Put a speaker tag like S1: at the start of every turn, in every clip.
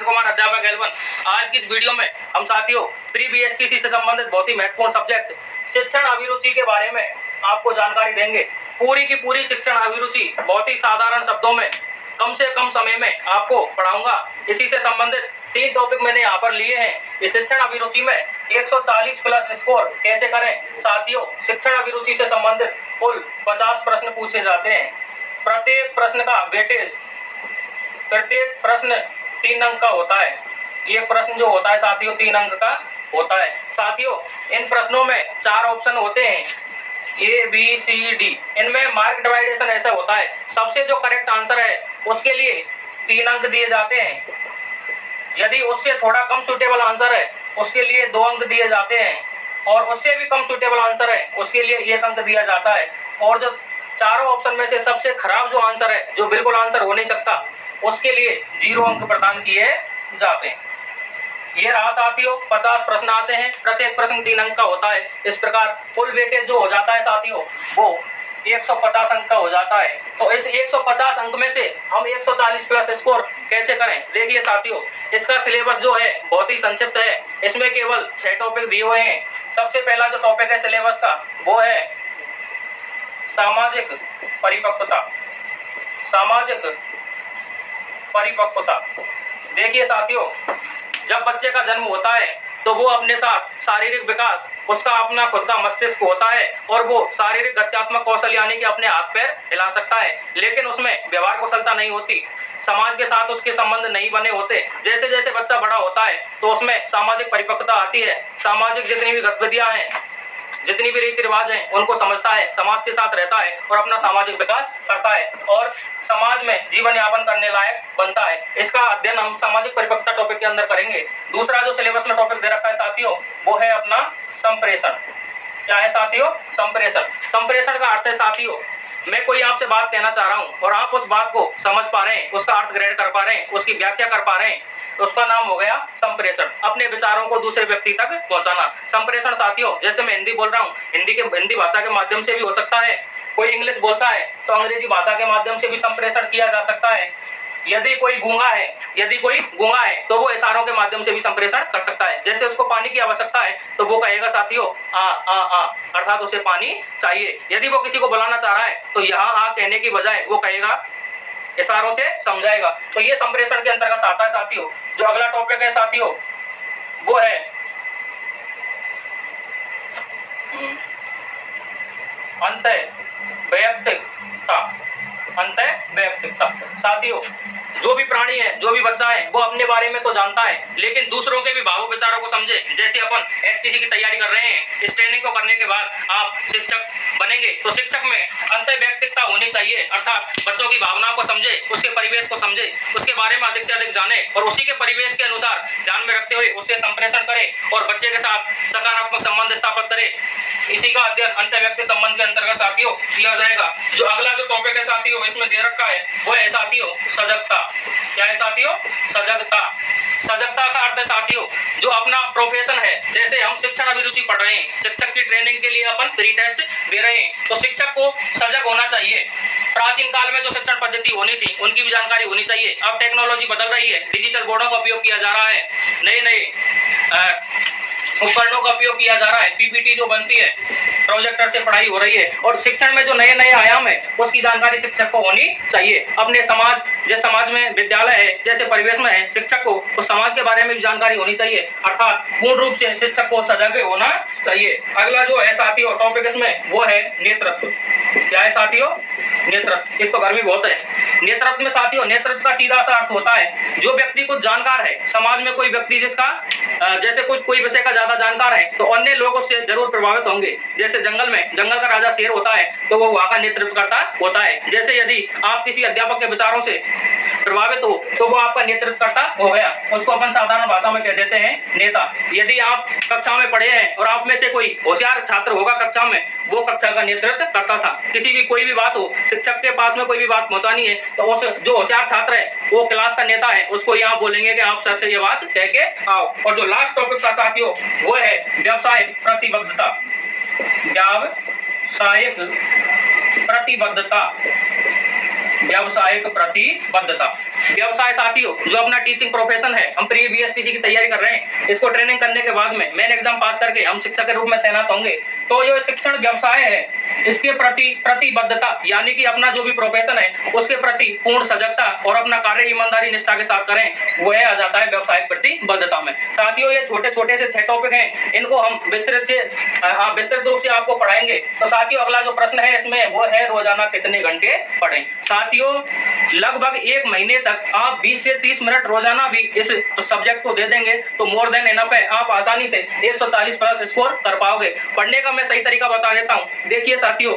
S1: सुरेंद्र कुमार, अध्यापक L1। आज की इस वीडियो में हम साथियों प्री BSTC से संबंधित बहुत ही महत्वपूर्ण सब्जेक्ट शिक्षण अभिरुचि के बारे में आपको जानकारी देंगे। पूरी की पूरी शिक्षण अभिरुचि बहुत ही साधारण शब्दों में कम से कम समय में आपको पढ़ाऊंगा। इसी से संबंधित 3 टॉपिक मैंने यहाँ पर लिए हैं। इस शिक्षण अभिरुचि में 140 प्लस स्कोर कैसे करें। साथियों, शिक्षण अभिरुचि से संबंधित कुल 50 प्रश्न पूछे जाते हैं। प्रत्येक प्रश्न का वेटेज, प्रत्येक प्रश्न 3 अंक का होता है। एक प्रश्न जो होता है साथियों 3 अंक का होता है। साथियों, इन प्रश्नों में 4 ऑप्शन होते हैं, A, B, C, D। इनमें मार्क डिवाइडेशन ऐसा होता है, सबसे जो करेक्ट आंसर है उसके लिए 3 अंक दिए जाते हैं। यदि उससे थोड़ा कम सूटेबल आंसर है उसके लिए 2 अंक दिए जाते हैं, और उससे भी कम सूटेबल आंसर है उसके लिए 1 अंक दिया जाता है। और जो चारों ऑप्शन में से सबसे खराब जो आंसर है, जो बिल्कुल आंसर हो नहीं सकता, उसके लिए 0 अंक प्रदान किए जाते हैं। ये रहा साथियों, 50 प्रश्न आते हैं, प्रत्येक प्रश्न 3 अंक का होता है। इस प्रकार कुल वेटेज जो हो जाता है साथियों वो 150 अंक का हो जाता है। तो इस 150 अंक में से हम 140 प्लस स्कोर कैसे करें। देखिए साथियों, इसका सिलेबस जो है बहुत ही संक्षिप्त है। इसमें केवल 6 टॉपिक दिए हुए हैं। सबसे पहला जो टॉपिक है सिलेबस का वो है सामाजिक परिपक्वता। सामाजिक परिपक्वता। देखिए साथियों, जब बच्चे का जन्म होता है तो वो अपने साथ शारीरिक विकास, उसका अपना खुद का मस्तिष्क होता है और वो शारीरिक गत्यात्मक कौशल यानी कि अपने हाथ पैर हिला सकता है, लेकिन उसमें व्यवहार कुशलता नहीं होती। समाज के साथ उसके संबंध नहीं बने होते। जैसे जैसे बच्चा बड़ा होता है तो उसमें सामाजिक परिपक्वता आती है। सामाजिक जितनी भी गतिविधियां हैं, जितनी भी रीति रिवाज हैं, उनको समझता है, समाज के साथ रहता है और अपना सामाजिक विकास करता है और समाज में जीवन यापन करने लायक बनता है। इसका अध्ययन हम सामाजिक परिपक्वता टॉपिक के अंदर करेंगे। दूसरा जो सिलेबस में टॉपिक दे रखा है साथियों वो है अपना संप्रेषण। क्या है साथियों? संप्रेषण। संप्रेषण का अर्थ है साथियों, मैं कोई आपसे बात कहना चाह रहा हूं और आप उस बात को समझ पा रहे हैं, उसका अर्थ ग्रहण कर पा रहे हैं, उसकी व्याख्या कर पा रहे हैं, तो उसका नाम हो गया संप्रेषण। अपने विचारों को दूसरे व्यक्ति तक पहुंचाना। संप्रेषण साथियों, जैसे मैं हिंदी बोल रहा हूँ, हिंदी भाषा के माध्यम से भी हो सकता है। कोई इंग्लिश बोलता है तो अंग्रेजी भाषा के माध्यम से भी संप्रेषण किया जा सकता है। यदि कोई गूंगा है तो वो इशारों के माध्यम से भी संप्रेषण कर सकता है। जैसे उसको पानी की आवश्यकता है तो वो कहेगा साथियों आ आ आ, अर्थात उसे पानी चाहिए। यदि वो किसी को बुलाना चाह रहा है तो यहाँ आ कहने की बजाय वो कहेगा, इशारों से समझाएगा। तो ये संप्रेषण के अंतर्गत आता है साथियों। जो अगला टॉपिक है साथियों वो है अंतःवैयक्तिकता। अंतःवैयक्तिकता साथियों, जो भी प्राणी है, जो भी बच्चा है, वो अपने बारे में तो जानता है लेकिन दूसरों के भी भावों विचारों को समझे। जैसे अपन STC की तैयारी कर रहे हैं, इस ट्रेनिंग को करने के बाद आप शिक्षक बनेंगे तो शिक्षक में अंतःवैयक्तिकता होनी चाहिए, अर्थात बच्चों की भावनाओं को समझे, उसके परिवेश को समझे, उसके बारे में अधिक से अधिक जाने और उसी के परिवेश के अनुसार ध्यान में रखते हुए उससे संप्रेषण करे और बच्चे के साथ सकारात्मक संबंध स्थापित करे। इसी का अध्ययन अंतःवैयक्तिक संबंध के अंतर्गत साथियों किया जाएगा। जो अगला जो टॉपिक है साथियों इसमें दे रखा है वो है साथियों सजगता। क्या है साथियों? सजगता। सजगता का अर्थ है साथियों जो अपना प्रोफेशन है। जैसे हम शिक्षण अभिरुचि पढ़ रहे हैं, शिक्षक की ट्रेनिंग के लिए अपन प्री टेस्ट दे रहे हैं, तो शिक्षक को सजग होना चाहिए। प्राचीन काल में जो शिक्षण पद्धति होनी थी उनकी भी जानकारी होनी चाहिए। अब टेक्नोलॉजी बदल रही है, डिजिटल बोर्डों का उपयोग किया जा रहा है, नए नए उपकरणों का उपयोग किया जा रहा है, PPT जो बनती है, प्रोजेक्टर से पढ़ाई हो रही है और शिक्षण में जो नए नए आयाम है उसकी जानकारी शिक्षक को होनी चाहिए। अपने समाज, जैसे समाज में विद्यालय है, जैसे परिवेश में है, शिक्षक को उस समाज के बारे में भी जानकारी होनी चाहिए, अर्थात पूर्ण रूप से शिक्षक को सजग होना चाहिए। अगला जो है साथियों टॉपिक इसमें वो है नेतृत्व। क्या है साथियों? नेतृत्व। एक तो गर्मी बहुत है। नेतृत्व में साथियों, नेतृत्व का सीधा सा अर्थ होता है जो व्यक्ति को जानकार है, समाज में कोई व्यक्ति जिसका जैसे कोई विषय का ज्यादा जानकार है तो अन्य लोग उससे जरूर प्रभावित होंगे। जैसे जंगल का राजा शेर होता है तो वो वहां का नेतृत्व करता होता है। जैसे यदि आप किसी अध्यापक के विचारों से प्रभावित हो तो वो आपका नेतृत्व करता हो गया, उसको अपन साधारण भाषा में कह देते हैं नेता। यदि आप कक्षा में पढ़े हैं और आप में से कोई होशियार छात्र होगा कक्षा में, वो कक्षा का नेतृत्व करता था। किसी भी कोई भी बात हो, शिक्षक के पास में कोई भी बात पहुंचानी है तो उस जो होशियार छात्र है वो क्लास का नेता है, उसको यहाँ बोलेंगे कि आप सर से ये बात कह के आओ। और जो लास्ट टॉपिक का साथियों वो है व्यवसाय प्रतिबद्धता। व्यावसायिक प्रतिबद्धता। व्यावसायिक प्रतिबद्धता। व्यवसाय साथियों, जो अपना टीचिंग प्रोफेशन है, हम प्री बीएसटीसी की तैयारी कर रहे हैं, इसको ट्रेनिंग करने के बाद में मेन एग्जाम पास करके हम शिक्षक के रूप में तैनात होंगे, तो जो शिक्षण व्यवसाय है इसके प्रति प्रतिबद्धता यानी कि अपना जो भी प्रोफेशन है उसके प्रति पूर्ण सजगता और अपना कार्य ईमानदारी निष्ठा के साथ करें, वो आ जाता है व्यवसायिक प्रतिबद्धता में। साथियों, ये छोटे छोटे से 6 टॉपिक हैं, इनको हम विस्तृत रूप से आपको पढ़ाएंगे। तो साथियों, अगला जो प्रश्न है इसमें वो है रोजाना कितने घंटे पढ़ें। साथियों, लगभग 1 महीने तक आप 20 से 30 मिनट रोजाना भी इस सब्जेक्ट को दे देंगे तो मोर देन इनफ है, आप आसानी से 140 प्लस स्कोर कर पाओगे। पढ़ने का मैं सही तरीका बता देता हूँ। देखिए साथियों,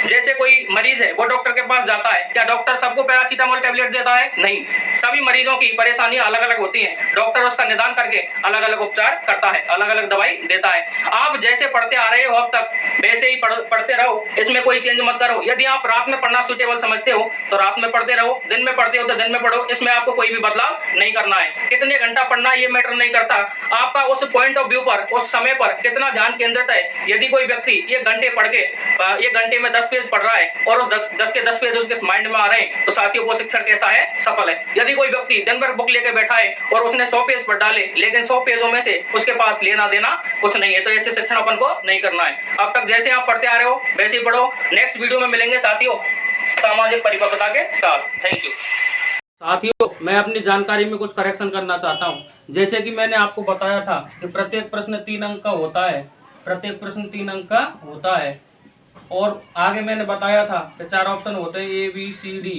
S1: जैसे कोई मरीज है वो डॉक्टर के पास जाता है, क्या डॉक्टर सबको पैरासीटामोल टैबलेट देता है? नहीं, सभी मरीजों की परेशानियां अलग अलग होती हैं। डॉक्टर उसका निदान करके अलग अलग उपचार करता है, अलग अलग दवाई देता है। आप जैसे पढ़ते आ रहे हो अब तक वैसे ही पढ़ते रहो, इसमें कोई चेंज मत करो। यदि आप रात में पढ़ना सुटेबल समझते हो तो रात में पढ़ते रहो, दिन में पढ़ते हो तो दिन में पढ़ो, इसमें आपको कोई भी बदलाव नहीं करना है। कितने घंटा पढ़ना ये मैटर नहीं करता, आपका उस पॉइंट ऑफ व्यू पर, उस समय पर कितना ध्यान केंद्रित है। यदि कोई व्यक्ति 1 घंटे पढ़ के 1 घंटे में 10 पेज पढ़ रहा है और उस 10 के 10 पेज उसके माइंड में आ रहे हैं, तो साथियों वो शिक्षण कैसा है? सफल है। यदि कोई व्यक्ति दिन भर बुक लेके बैठा है और उसने 100 पेज पढ़ डाले लेकिन 100 पेजों में से उसके पास लेना देना कुछ नहीं है, तो ऐसे शिक्षण अपन को नहीं करना है। अब तक जैसे आप पढ़ते आ रहे हो वैसे ही पढ़ो। नेक्स्ट वीडियो में मिलेंगे साथियों सामाजिक परिपक्वता के साथ। Thank you.
S2: साथियों, मैं अपनी जानकारी में कुछ करेक्शन करना चाहता हूं। जैसे कि मैंने आपको बताया था कि प्रत्येक प्रश्न 3 अंक का होता है, प्रत्येक प्रश्न 3 अंक का होता है। और आगे मैंने बताया था कि 4 ऑप्शन होते हैं, A B C D.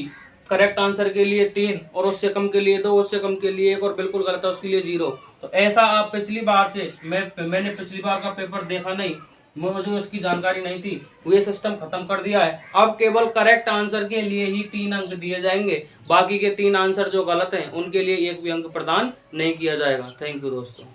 S2: Correct answer के लिए 3 और उससे कम के लिए 2, उससे कम के लिए 1 और बिल्कुल गलत है उसके लिए 0। तो ऐसा आप पिछली बार से मैंने पिछली बार का पेपर देखा नहीं, मुझे उसकी जानकारी नहीं थी, वो ये सिस्टम खत्म कर दिया है। अब केवल करेक्ट आंसर के लिए ही 3 अंक दिए जाएंगे, बाकी के 3 आंसर जो गलत हैं उनके लिए 1 भी अंक प्रदान नहीं किया जाएगा। थैंक यू दोस्तों।